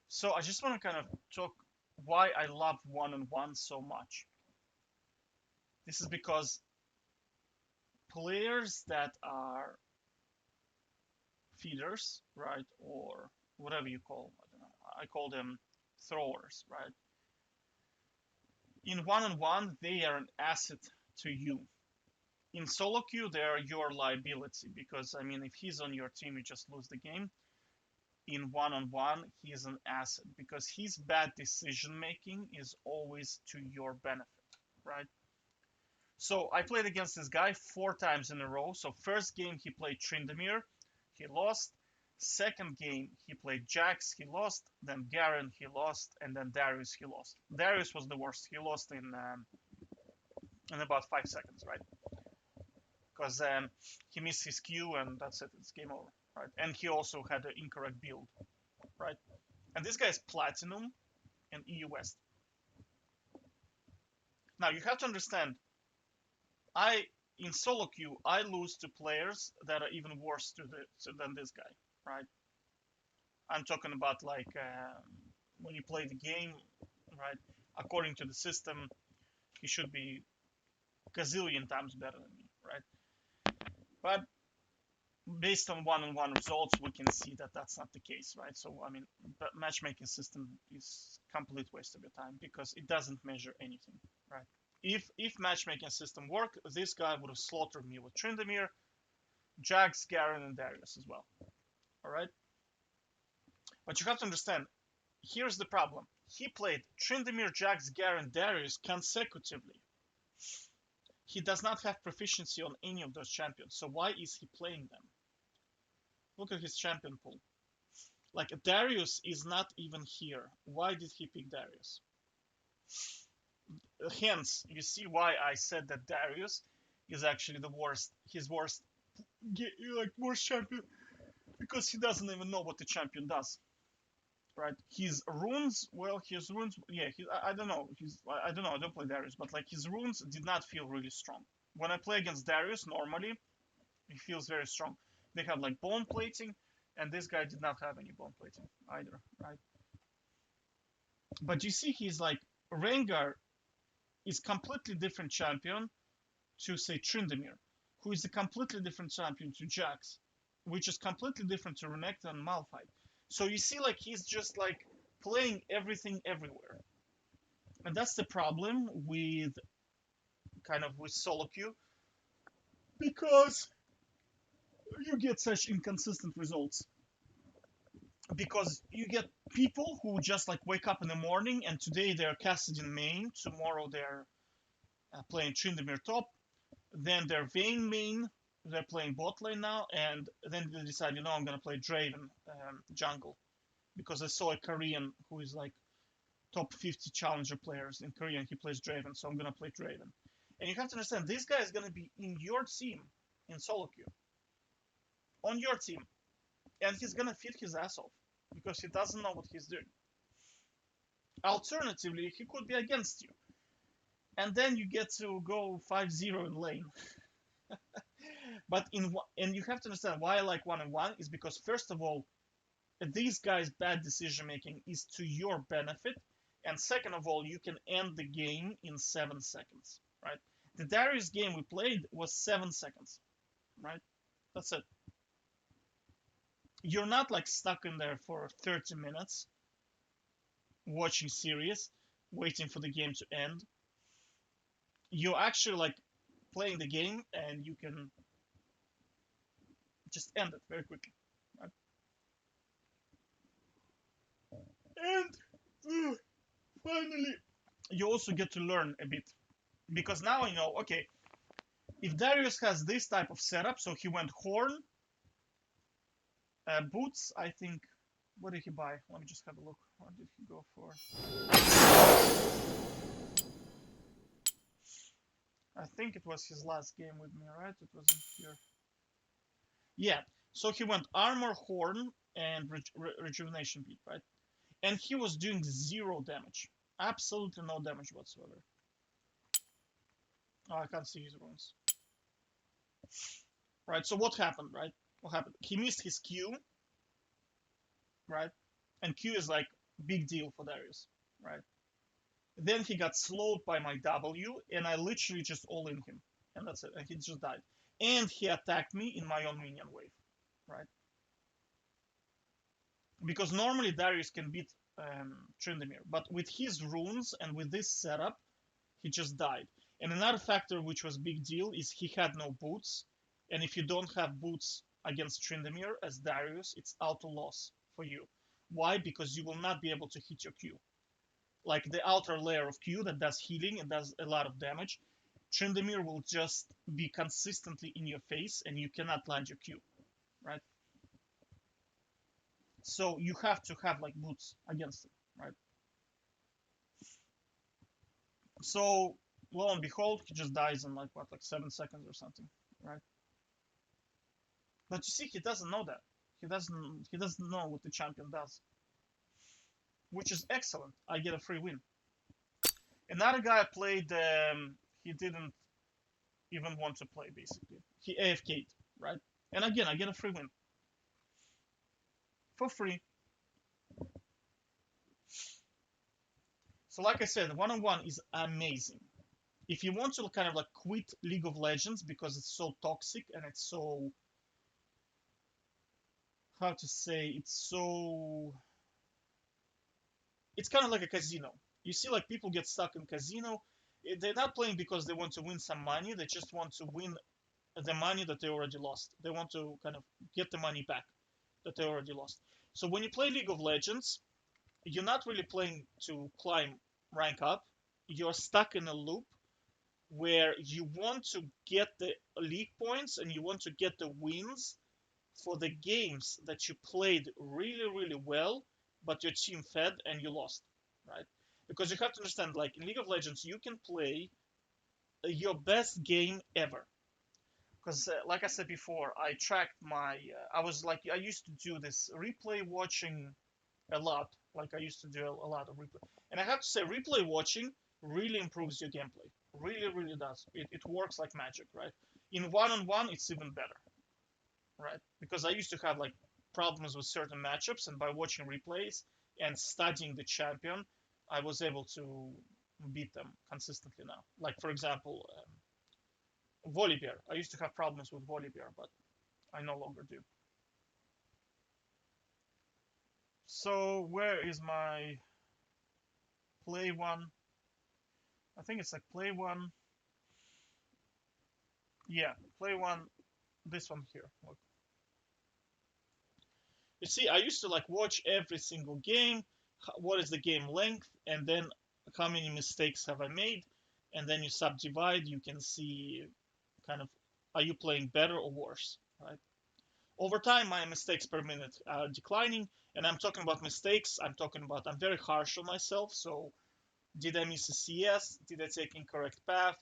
So I just want to kind of talk why I love one-on-one so much. This is because players that are feeders, right, or whatever you call, I don't know, I call them throwers, right? In one-on-one, they are an asset to you. In solo queue, they are your liability because I mean, if he's on your team, you just lose the game. In one-on-one, he is an asset because his bad decision making is always to your benefit, right? So I played against this guy 4 times in a row. So first game he played Tryndamere, he lost. Second game he played Jax, he lost. Then Garen he lost, and then Darius he lost. Darius was the worst. He lost in about 5 seconds, right? Because he missed his Q and that's it. It's game over, right? And he also had an incorrect build, right? And this guy is Platinum and EU West. Now you have to understand, I in solo queue I lose to players that are even worse than this guy, right? I'm talking about like when you play the game, right? According to the system, he should be gazillion times better than me, right? But based on one-on-one results, we can see that that's not the case, right? So I mean, the matchmaking system is complete waste of your time because it doesn't measure anything, right? If matchmaking system worked, this guy would have slaughtered me with Tryndamere, Jax, Garen, and Darius as well. All right, but you have to understand. Here's the problem. He played Tryndamere, Jax, Garen, Darius consecutively. He does not have proficiency on any of those champions. So why is he playing them? Look at his champion pool. Like Darius is not even here. Why did he pick Darius? Hence, you see why I said that Darius is actually the worst. His worst, like worst champion, because he doesn't even know what the champion does. Right? His runes, well, his runes, yeah, I don't know. I don't know. I don't play Darius, but like his runes did not feel really strong. When I play against Darius, normally he feels very strong. They have like bone plating, and this guy did not have any bone plating either, right? But you see, he's like Rengar is completely different champion to say Tryndamere, who is a completely different champion to Jax, which is completely different to Renekton and Malphite. So you see, like he's just like playing everything everywhere, and that's the problem with kind of with solo queue because you get such inconsistent results. Because you get people who just like wake up in the morning and today they're Kassadin main, tomorrow they're playing Tryndamere top, then they're Vayne main, they're playing bot lane now, and then they decide, you know, I'm gonna play Draven jungle because I saw a Korean who is like top 50 challenger players in Korea and he plays Draven, so I'm gonna play Draven. And you have to understand, this guy is gonna be in your team in solo queue, on your team, and he's gonna feed his ass off because he doesn't know what he's doing. Alternatively, he could be against you, and then you get to go 5-0 in lane. But and you have to understand why I like one-on-one is because first of all, these guys' bad decision making is to your benefit, and second of all, you can end the game in 7 seconds, right? The Darius game we played was 7 seconds, right? That's it. You're not like stuck in there for 30 minutes watching series, waiting for the game to end. You're actually like playing the game and you can just end it very quickly, right? And finally, you also get to learn a bit because now I know, okay, if Darius has this type of setup, so he went Horn, Boots, I think. What did he buy? Let me just have a look. What did he go for? I think it was his last game with me, right? It wasn't here. Yeah. So he went Armor, Horn, and Rejuvenation Beat, right? And he was doing 0 damage. Absolutely no damage whatsoever. Oh, I can't see his runes. Right, so what happened, right? What happened? He missed his Q, right? And Q is like Big deal for Darius, right? Then he got slowed by my W, and I literally just all in him, and that's it. And he just died. And he attacked me in my own minion wave, right? Because normally Darius can beat Tryndamere, but with his runes and with this setup, he just died. And another factor which was big deal is he had no boots, and if you don't have boots against Tryndamere as Darius, it's auto loss for you. Why? Because you will not be able to hit your Q. Like the outer layer of Q that does healing and does a lot of damage, Tryndamere will just be consistently in your face and you cannot land your Q, right? So you have to have like boots against it, right? So lo and behold, he just dies in like what, like 7 seconds or something, right? But you see, he doesn't know that. He doesn't know what the champion does, which is excellent. I get a free win. Another guy played. He didn't even want to play. Basically, he AFK'd, right? And again, I get a free win for free. So, like I said, one-on-one is amazing. If you want to kind of like quit League of Legends because it's so toxic and it's so, how to say, it's kind of like a casino. You see, like people get stuck in casino. They're not playing because they want to win some money. They just want to win the money that they already lost. They want to kind of get the money back that they already lost. So when you play League of Legends, you're not really playing to climb rank up. You're stuck in a loop where you want to get the league points and you want to get the wins for the games that you played really, really well, but your team fed and you lost, right? Because you have to understand, like in League of Legends, you can play your best game ever. Because, like I said before, I tracked my. I was like, I used to do this replay watching a lot. Like I used to do a lot of replay, and I have to say, replay watching really improves your gameplay. Really, really does. It works like magic, right? In one-on-one, it's even better, right? Because I used to have like problems with certain matchups, and by watching replays and studying the champion, I was able to beat them consistently now. Like for example, Volibear. I used to have problems with Volibear, but I no longer do. So where is my play one? I think it's like play one. Yeah, play one. This one here. Look. You see, I used to like watch every single game. What is the game length, and then how many mistakes have I made, and then you subdivide. You can see kind of are you playing better or worse, right? Over time, my mistakes per minute are declining, and I'm talking about mistakes. I'm very harsh on myself. So, did I miss a CS? Did I take incorrect path?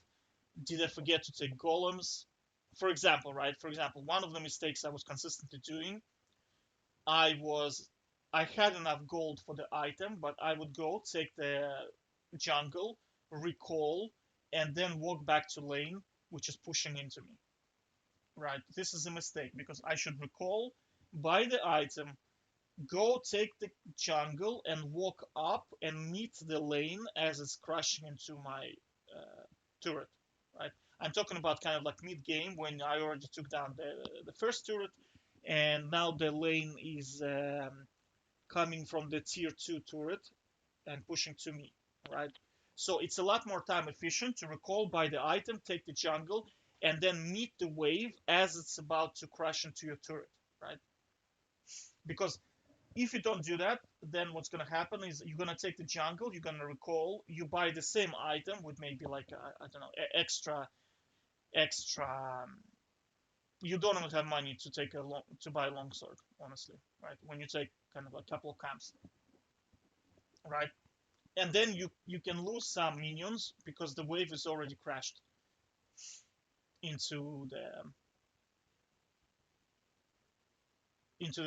Did I forget to take golems? For example, right? For example, one of the mistakes I was consistently doing, I was I had enough gold for the item, but I would go take the jungle, recall, and then walk back to lane, which is pushing into me. Right? This is a mistake because I should recall, buy the item, go take the jungle, and walk up and meet the lane as it's crashing into my turret. Right? I'm talking about kind of like mid game when I already took down the first turret, and now the lane is coming from the tier 2 turret and pushing to me, right? So it's a lot more time efficient to recall by the item, take the jungle, and then meet the wave as it's about to crash into your turret, right? Because if you don't do that, then what's going to happen is you're going to take the jungle, you're going to recall, you buy the same item with maybe like, I don't know, extra. You don't even have money to take to buy a longsword, honestly, right? When you take kind of a couple of camps, right? And then you can lose some minions because the wave is already crashed into the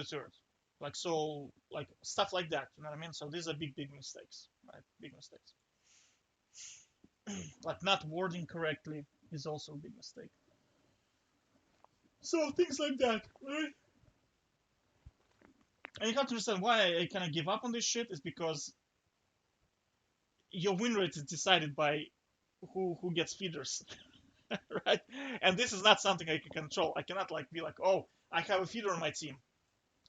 turret, like so, like stuff like that. You know what I mean? So these are big mistakes, right? Big mistakes. Like not wording correctly is also a big mistake. So things like that, right? And you have to understand why I kind of give up on this shit is because your win rate is decided by who gets feeders, right? And this is not something I can control. I cannot like be like, oh, I have a feeder on my team,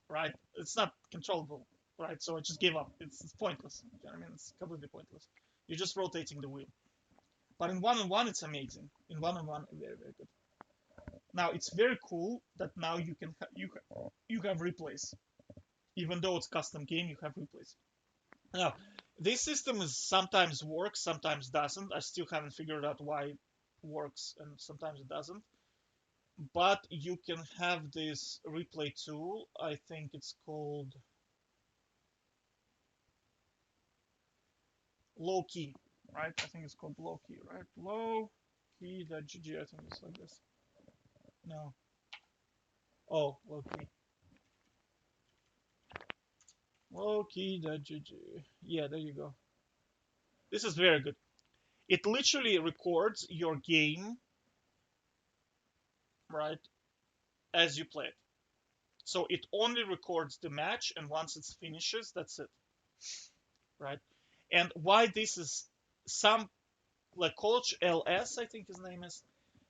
right? It's not controllable, right? So I just gave up. It's pointless. You know what I mean, it's completely pointless. You're just rotating the wheel. But in one-on-one, it's amazing. In one-on-one, very very good. Now it's very cool that now you can you have replays. Even though it's custom game, you have replays. Now this system is sometimes works, sometimes doesn't. I still haven't figured out why it works and sometimes it doesn't. But you can have this replay tool. I think it's called Low Key, right? I think it's called Low Key, right? Low Key.gg. I think it's like this. No. Oh, Low Key. Low Key.gg. Yeah, there you go. This is very good. It literally records your game, right, as you play it. So it only records the match, and once it finishes, that's it, right? And why this is some like Coach LS, I think his name is.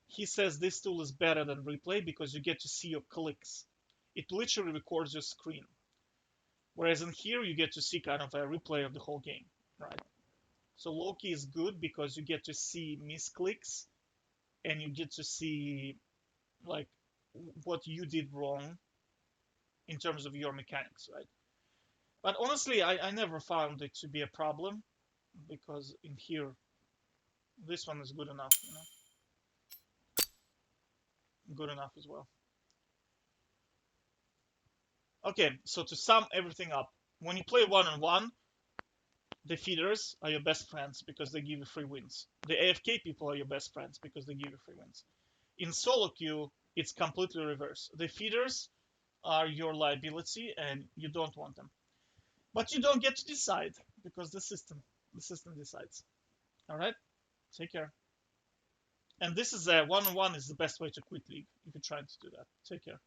He says this tool is better than replay because you get to see your clicks. It literally records your screen, whereas in here you get to see kind of a replay of the whole game, right? So Low Key is good because you get to see misclicks and you get to see like what you did wrong in terms of your mechanics, right? But honestly, I never found it to be a problem because in here, this one is good enough, you know, good enough as well. Okay, so to sum everything up, when you play one-on-one, the feeders are your best friends because they give you free wins. The AFK people are your best friends because they give you free wins. In solo queue, it's completely reverse. The feeders are your liability and you don't want them. But you don't get to decide because the system decides. All right? Take care. And this is a one-on-one is the best way to quit league if you're trying to do that. Take care.